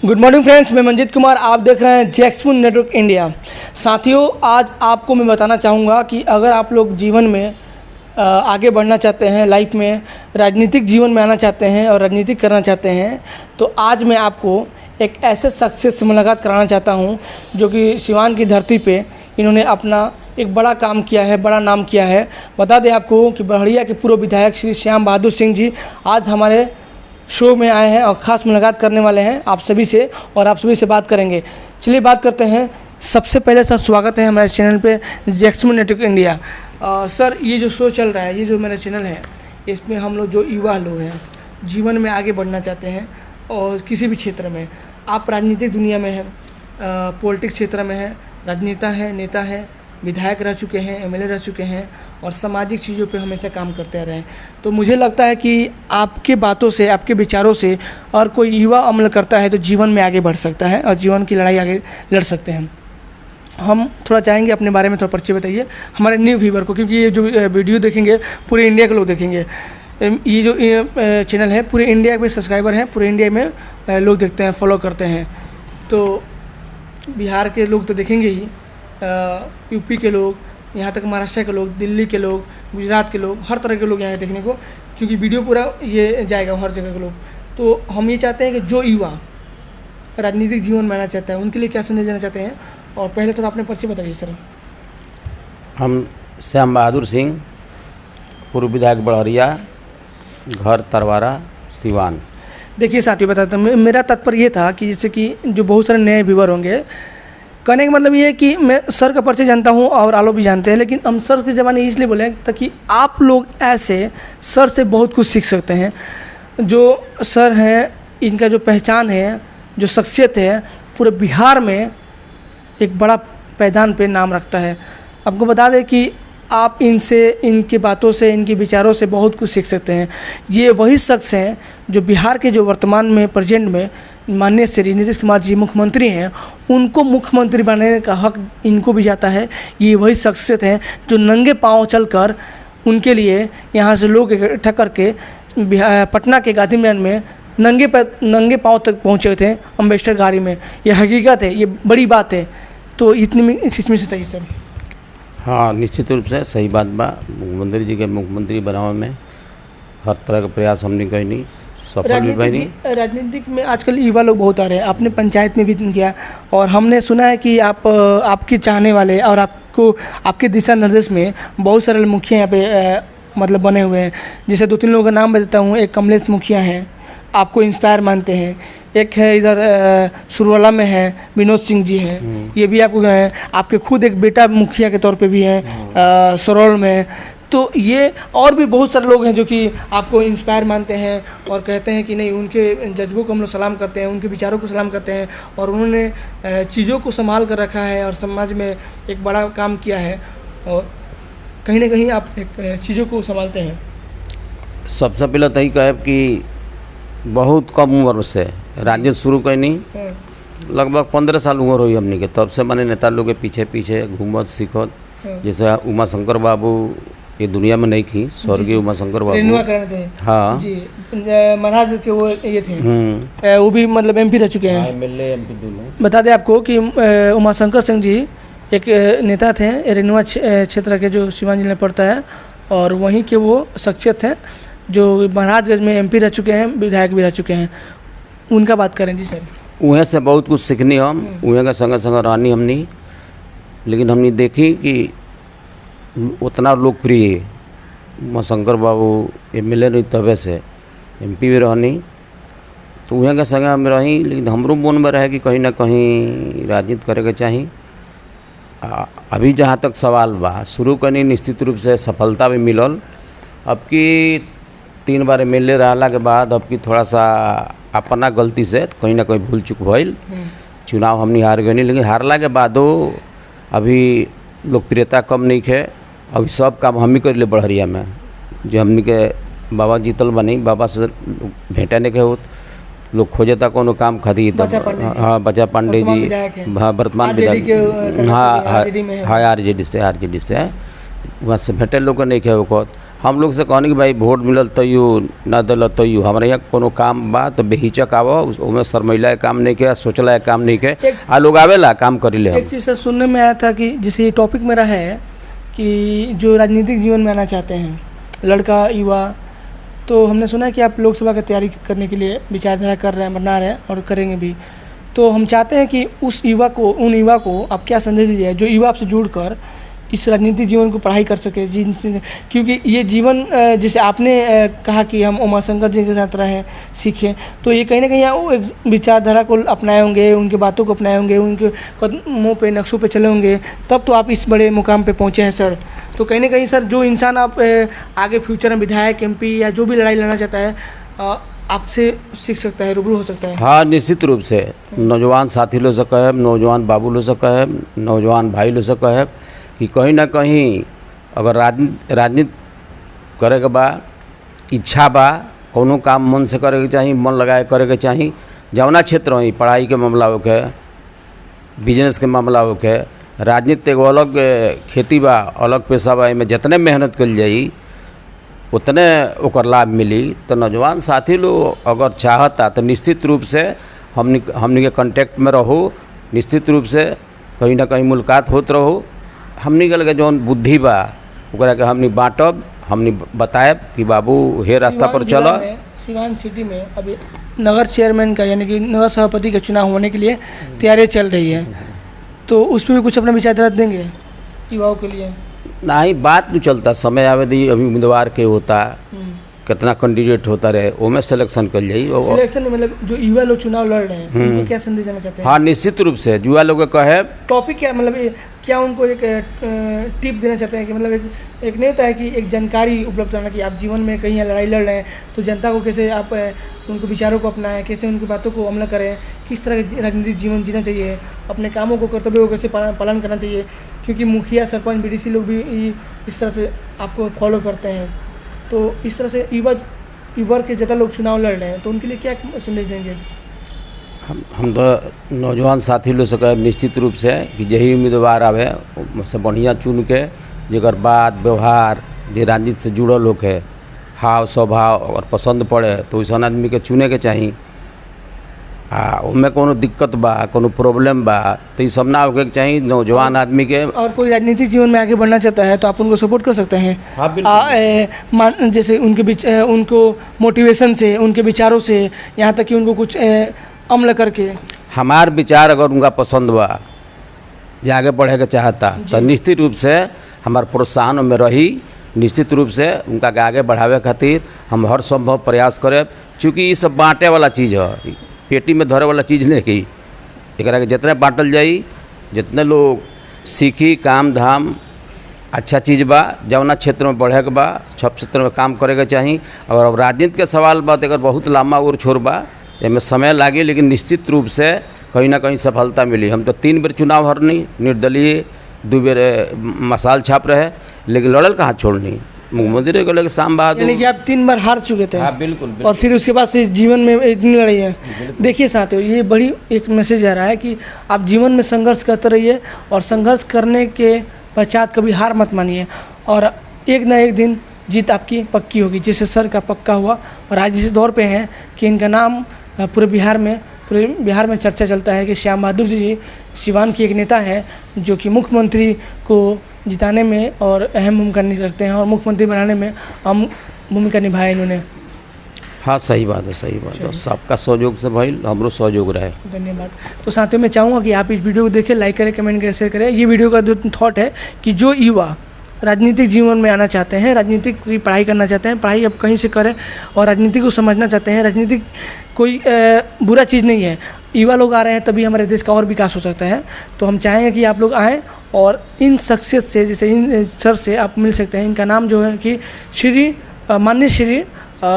Good morning friends, मैं मंजीत कुमार, आप देख रहे हैं जैक्समून नेटवर्क इंडिया। साथियों, आज आपको मैं बताना चाहूँगा कि अगर आप लोग जीवन में आगे बढ़ना चाहते हैं, लाइफ में राजनीतिक जीवन में आना चाहते हैं और राजनीतिक करना चाहते हैं, तो आज मैं आपको एक ऐसे शख्सियत से मुलाकात कराना चाहता हूँ जो कि सिवान की धरती पे इन्होंने अपना एक बड़ा काम किया है, बड़ा नाम किया है। बता दें आपको कि बड़हरिया के पूर्व विधायक श्री श्याम बहादुर सिंह जी आज हमारे शो में आए हैं और ख़ास मुलाकात करने वाले हैं आप सभी से, और आप सभी से बात करेंगे। चलिए बात करते हैं। सबसे पहले सर, स्वागत है हमारे चैनल पे जैक्समून नेटवर्क इंडिया। सर, ये जो शो चल रहा है, ये जो मेरा चैनल है, इसमें हम लोग जो युवा लोग हैं, जीवन में आगे बढ़ना चाहते हैं और किसी भी क्षेत्र में, आप राजनीतिक दुनिया में हैं, पॉलिटिक्स क्षेत्र में हैं, राजनेता हैं, नेता हैं, विधायक रह चुके हैं, एमएलए रह चुके हैं और सामाजिक चीज़ों पे हमेशा काम करते रहे। तो मुझे लगता है कि आपके बातों से, आपके विचारों से और कोई युवा अमल करता है तो जीवन में आगे बढ़ सकता है और जीवन की लड़ाई आगे लड़ सकते हैं। हम थोड़ा चाहेंगे अपने बारे में थोड़ा परिचय बताइए हमारे न्यू व्यूवर को, क्योंकि ये जो वीडियो देखेंगे पूरे इंडिया के लोग देखेंगे। ये जो चैनल है पूरे इंडिया में सब्सक्राइबर हैं, पूरे इंडिया में लोग देखते हैं, फॉलो करते हैं। तो बिहार के लोग तो देखेंगे ही, यूपी के लोग, यहाँ तक महाराष्ट्र के लोग, दिल्ली के लोग, गुजरात के लोग, हर तरह के लोग यहाँ देखने को, क्योंकि वीडियो पूरा ये जाएगा हर जगह के लोग। तो हम ये चाहते हैं कि जो युवा राजनीतिक जीवन में आना चाहता है उनके लिए क्या संदेश देना चाहते हैं। और पहले थोड़ा अपने परिचय बताइए सर। हम श्याम बहादुर सिंह, पूर्व विधायक बड़हरिया, घर तरवारा, सिवान। देखिए साथियों, बताता हूँ, मेरा तात्पर्य ये था कि जैसे कि जो बहुत सारे नए व्यूवर होंगे, कहने का मतलब ये है कि मैं सर का परिचय जानता हूँ और आलो भी जानते हैं, लेकिन हम सर के ज़माने इसलिए बोले ताकि आप लोग ऐसे सर से बहुत कुछ सीख सकते हैं। जो सर हैं, इनका जो पहचान है, जो शख्सियत है, पूरे बिहार में एक बड़ा पैदान पे नाम रखता है। आपको बता दें कि आप इनसे, इनकी बातों से, इनके विचारों से बहुत कुछ सीख सकते हैं। ये वही शख्स हैं जो बिहार के जो वर्तमान में, प्रेजेंट में माननीय श्री नीतीश कुमार जी मुख्यमंत्री हैं, उनको मुख्यमंत्री बनाने का हक इनको भी जाता है। ये वही शख्सियत हैं जो नंगे पाँव चलकर उनके लिए यहाँ से लोग इकट्ठा करके पटना के गांधी मैदान में नंगे पाँव तक पहुँचे थे अम्बेडकर गाड़ी में। ये हकीकत है, ये बड़ी बात है। तो इतनी में इसमें से चाहिए सर। हाँ, निश्चित रूप से सही बात बा। मुख्यमंत्री जी के मुख्यमंत्री बनावे में हर तरह का प्रयास हमने कहीं नहीं सफल भी भाई नहीं। राजनीतिक में आजकल युवा लोग बहुत आ रहे हैं, आपने पंचायत में भी किया और हमने सुना है कि आपके चाहने वाले और आपके दिशा निर्देश में बहुत सारे मुखिया यहाँ पे मतलब बने हुए हैं। जैसे 2-3 लोगों का नाम बताता हूँ। एक कमलेश मुखिया हैं, आपको इंस्पायर मानते हैं। एक है इधर सुरवाला में है, विनोद सिंह जी हैं, ये भी आपको हैं। आपके खुद एक बेटा मुखिया के तौर पे भी हैं सरोल में। तो ये और भी बहुत सारे लोग हैं जो कि आपको इंस्पायर मानते हैं और कहते हैं कि नहीं, उनके जज्बों को हम लोग सलाम करते हैं, उनके विचारों को सलाम करते हैं और उन्होंने चीज़ों को संभाल कर रखा है और समाज में एक बड़ा काम किया है और कहीं ना कहीं आप एक चीज़ों को संभालते हैं। सबसे पहले तो यही कहे कि बहुत कम उम्र से राजनीति शुरू कैनी, लगभग 15 साल उम्र हुई हमने के, तब से मैंने नेता लोग के पीछे पीछे घूमत सीखत। जैसे उमा शंकर बाबू ये दुनिया में नहीं थी, स्वर्गीय उमा शंकर बाबू, हाँ जी, महाराज के वो ये थे, वो भी मतलब एमपी रह चुके हैं, एमएलए एमपी दोनों। बता दें आपको कि उमा शंकर सिंह जी एक नेता थे, रेनुआ क्षेत्र के जो सिवान जिले में पड़ता है, और वहीं के वो शख्सियत हैं जो महाराजगंज में एमपी रह चुके हैं, विधायक भी रह चुके हैं। उनका बात करें जी सर। उहें से बहुत कुछ सीखनी हम, उहें का संग संग रहनी हमनी, लेकिन हमने देखी कि उतना लोकप्रिय शंकर बाबू एमएलए नहीं, तबे से एमपी भी रहनी, तो उहें का संग हम रही। लेकिन हमरो मन में रहे कि कहीं ना कहीं राजनीति करे के चाहिए। अभी जहाँ तक सवाल बा, शुरू करनी निश्चित रूप से सफलता भी मिलल। अब की 3 बार एमएलए रहला के बाद अब की थोड़ा सा अपना गलती से कहीं ना कहीं भूल चुक भइल, चुनाव हमने हार गए। लेकिन हारला के बादो अभी लोकप्रियता कम नहीं है। अभी सब काम हम ही कर ले बड़हरिया में, जो हमने के बाबा जीतल बनी, बाबा से भेंटने के हो लोग खोजता कोनो काम खाती। हाँ, बच्चा पांडे जी, हाँ वर्तमान विधायक, हाँ आरजेडी से वहाँ से भेटे लोग नहीं खे वक्त। हम लोग से कहनी कि भाई वोट मिलल तैयो ना दिल तैयो, हमारे यहाँ कोनो काम बा तो बेहिचक आवो, उसमें शर्मिला के काम नहीं के, सोचला के काम नहीं के, आ लोग आवेला काम करी ले। एक चीज़ से सुनने में आया था कि जैसे ये टॉपिक मेरा है कि जो राजनीतिक जीवन में आना चाहते हैं लड़का युवा, तो हमने सुना है कि आप लोकसभा की तैयारी करने के लिए विचारधारा कर रहे हैं, बना रहे हैं और करेंगे भी। तो हम चाहते हैं कि उस युवा को, उन युवा को आप क्या संदेश दीजिए जो युवा आपसे जुड़कर इस राजनीतिक जीवन को पढ़ाई कर सके, जिनसे, क्योंकि ये जीवन जैसे आपने कहा कि हम उमाशंकर जी के साथ रहें, सीखें, तो ये कहीं ना कहीं वो एक विचारधारा को अपनाए होंगे, उनकी बातों को अपनाए होंगे, उनके कदमों पे, नक्शों पे चले होंगे, तब तो आप इस बड़े मुकाम पे पहुँचे हैं सर। तो कहीं ना कहीं सर जो इंसान आप आगे फ्यूचर में विधायक, MP या जो भी लड़ाई लड़ना चाहता है आपसे सीख सकता है, रूबरू हो सकता है। हाँ, निश्चित रूप से नौजवान साथी लोग से कहे, नौजवान बाबू लोग से कहे, नौजवान भाई लोग से कहे कि कहीं ना कहीं अगर राजनीति करे के बा, इच्छा बा, कोनो काम मन से करे के चाहिए, मन लगाए करे के चाहिए। जवना क्षेत्र हो, पढ़ाई के मामला होके, बिजनेस के मामला होके, राजनीति एगो अलग खेती बा, अलग पेशा बा, में जितने मेहनत कल जाई उतने ओकर लाभ मिली। तो नौजवान साथी लोग अगर चाहता तो निश्चित रूप से हमनी के कांटेक्ट में रहो, निश्चित रूप से कहीं ना कहीं मुलाकात होत रहो। हमनी के लगे जौन बुद्धि बा ओकरा के हमनी बाँटब, हमनी बताएब कि बाबू हे रास्ता पर चलो। सिवान सिटी में अभी नगर चेयरमैन का यानी कि नगर सभापति का चुनाव होने के लिए तैयारी चल रही है, तो उसमें भी कुछ अपना विचार देंगे युवाओं के लिए? नहीं, बात नहीं चलता, समय आवे दी, अभी उम्मीदवार के होता, कितना कैंडिडेट होता रहे, वो में सिलेक्शन कर जाई। सिलेक्शन मतलब जो युवा लोग चुनाव लड़ रहे हैं उनको क्या संदेश देना चाहते हैं? हाँ, निश्चित रूप से युवा लोग को कहे टॉपिक क्या, मतलब क्या उनको एक टिप देना चाहते हैं कि मतलब एक नहीं होता है कि एक जानकारी उपलब्ध कराना कि आप जीवन में कहीं लड़ाई लड़ रहे हैं तो जनता को कैसे आप उनको विचारों को अपनाएं, कैसे उनकी बातों को अमल करें, किस तरह का राजनीतिक जीवन जीना चाहिए, अपने कामों को, कर्तव्यों को कैसे पालन करना चाहिए, क्योंकि मुखिया, सरपंच, BDC लोग भी इस तरह से आपको फॉलो करते हैं। तो इस तरह से युवा के ज़्यादा लोग चुनाव लड़ रहे हैं, तो उनके लिए क्या संदेश देंगे? हम तो नौजवान साथी लोग से कहे निश्चित रूप से कि यही उम्मीदवार आवे से बढ़िया चुन के, जगह बात व्यवहार जो राजनीति से जुड़ल होके, हाव स्वभाव अगर पसंद पड़े तो वैसा आदमी के चुने के चाहिए। उनमें कोनो दिक्कत बा, कोनो प्रॉब्लम बा तो ये सब ना होके चाहिए नौजवान आदमी के। और कोई राजनीतिक जीवन में आगे बढ़ना चाहता है तो आप उनको सपोर्ट कर सकते हैं। हाँ, बिल्कुल। जैसे उनको मोटिवेशन से, उनके विचारों से, यहाँ तक कि उनको कुछ अमल करके। हमार विचार अगर उनका पसंद बा या आगे बढ़े के चाहता तो निश्चित रूप से हमार प्रोत्साहन में रही, निश्चित रूप से उनका आगे बढ़ावे खातिर हम हर संभव प्रयास करें। चूँकि ये सब बाँटे वाला चीज़ है, पेटी में धरे वाला चीज़ नहीं कि एकरा के जितने बाँटल जाई, जितने लोग सीखी काम धाम अच्छा चीज़ बा, जवना क्षेत्र में बढ़े के बा सब क्षेत्र में काम करे के चाहिए। और अब राजनीति के सवाल बात अगर बहुत लम्बा और छोर बा, इसमें समय लागे, लेकिन निश्चित रूप से कहीं ना कहीं सफलता मिली। हम तो 3 बेर चुनाव हरनी, निर्दलीय 2 बेर मसाल छाप रहे, लेकिन लड़ल कहाँ छोड़नी, मुख्यमंत्री को लेकर शाम बहादुर। यानी कि आप 3 बार हार चुके थे। हाँ, बिल्कुल। और फिर उसके बाद से जीवन में इतनी लड़ाई है। देखिए साथियों, ये बड़ी एक मैसेज आ रहा है कि आप जीवन में संघर्ष करते रहिए और संघर्ष करने के पश्चात कभी हार मत मानिए, और एक ना एक दिन जीत आपकी पक्की होगी, जैसे सर का पक्का हुआ। और आज इस दौर पे हैं कि इनका नाम पूरे बिहार में चर्चा चलता है कि श्याम बहादुर जी सिवान के एक नेता हैं जो कि मुख्यमंत्री को जिताने में और अहम भूमिका रखते हैं और मुख्यमंत्री बनाने में अहम भूमिका निभाई इन्होंने। हाँ, सही बात है, सही बात है। सबका सहयोग से भाई हमरो सहयोग रहे। धन्यवाद। तो साथियों, मैं चाहूँगा कि आप इस वीडियो को देखें, लाइक करें, कमेंट करें, शेयर करें। ये वीडियो का जो थॉट है कि जो युवा राजनीतिक जीवन में आना चाहते हैं, राजनीतिक की पढ़ाई करना चाहते हैं, पढ़ाई अब कहीं से करें और राजनीति को समझना चाहते हैं। राजनीतिक कोई बुरा चीज़ नहीं है, युवा लोग आ रहे हैं तभी हमारे देश का और विकास हो सकता है। तो हम चाहेंगे कि आप लोग आएँ और इन शख्सियत से, जैसे इन सर से आप मिल सकते हैं। इनका नाम जो है कि माननीय श्री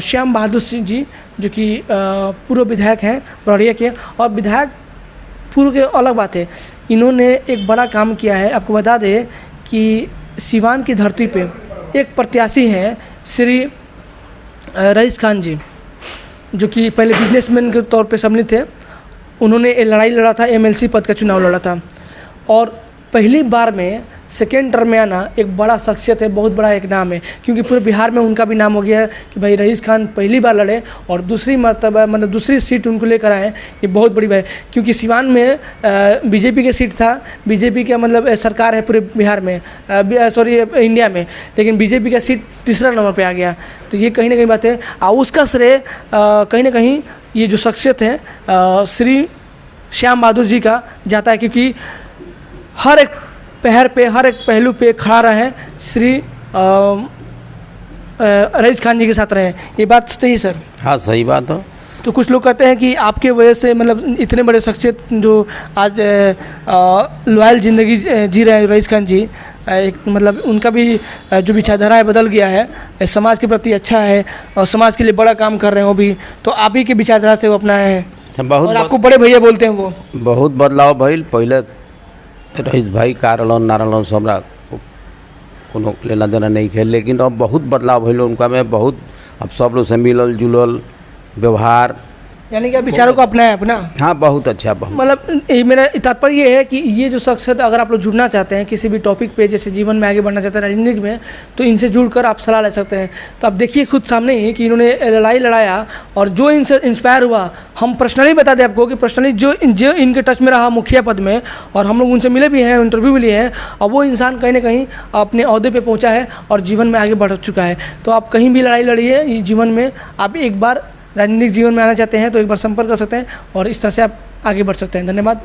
श्याम बहादुर सिंह जी, जो कि पूर्व विधायक हैं बड़ौरिया के। और विधायक पूर्व के अलग बात है, इन्होंने एक बड़ा काम किया है। आपको बता दें कि सिवान की धरती पे एक प्रत्याशी हैं श्री रईस खान जी, जो कि पहले बिजनेसमैन के तौर पे सम्मिलित थे। उन्होंने लड़ाई लड़ा था, MLC पद का चुनाव लड़ा था और पहली बार में सेकेंड टर्म में आना एक बड़ा शख्सियत है, बहुत बड़ा एक नाम है, क्योंकि पूरे बिहार में उनका भी नाम हो गया है कि भाई रईस खान पहली बार लड़े और दूसरी मरतबा मतलब दूसरी सीट उनको लेकर आए। ये बहुत बड़ी बात है, क्योंकि सिवान में बीजेपी की सीट था, बीजेपी का मतलब सरकार है पूरे बिहार में, सॉरी इंडिया में, लेकिन बीजेपी का सीट तीसरा नंबर पे आ गया। तो ये कहीं ना कहीं बात है, और उसका श्रेय कहीं ना कहीं ये जो शख्सियत है श्री श्याम बहादुर जी का जाता है, क्योंकि हर एक पहर पे, हर एक पहलू पे खड़ा रहे श्री रईस खान जी के साथ रहे। ये बात सही है सर? हाँ सही बात है। तो कुछ लोग कहते हैं कि आपके वजह से मतलब इतने बड़े शख्सियत जो आज लॉयल ज़िंदगी जी रहे हैं रईस खान जी, एक मतलब उनका भी जो विचारधारा है बदल गया है, समाज के प्रति अच्छा है और समाज के लिए बड़ा काम कर रहे हैं वो भी, तो आप ही के विचारधारा से वो अपनाए हैं और आपको बड़े भैया बोलते हैं वो। बहुत बदलाव भइल। पहले रईस भाई का रहलन ना रहलन से हमरा कोनो लेना देना नहीं है, लेकिन अब बहुत बदलाव भइल उनका में, बहुत अब सब लोग से मिलल जुलल व्यवहार, यानी कि आप विचारों को अपनाएं अपना। हाँ बहुत अच्छा। मतलब मेरा तात्पर्य ये है कि ये जो शख्सियत, अगर आप लोग जुड़ना चाहते हैं किसी भी टॉपिक पे, जैसे जीवन में आगे बढ़ना चाहते हैं राजनीति में, तो इनसे जुड़कर आप सलाह ले सकते हैं। तो आप देखिए खुद सामने ही कि इन्होंने लड़ाई लड़ाया और जो इनसे इंस्पायर हुआ, हम पर्सनली बता दें आपको कि पर्सनली जो इनके टच में रहा मुखिया पद में, और हम लोग उनसे मिले भी हैं, इंटरव्यू भी लिए हैं, और वो इंसान कहीं ना कहीं अपने ओहदे पे पहुंचा है और जीवन में आगे बढ़ चुका है। तो आप कहीं भी लड़ाई लड़िए जीवन में, आप एक बार राजनीतिक जीवन में आना चाहते हैं तो एक बार संपर्क कर सकते हैं और इस तरह से आप आगे बढ़ सकते हैं। धन्यवाद।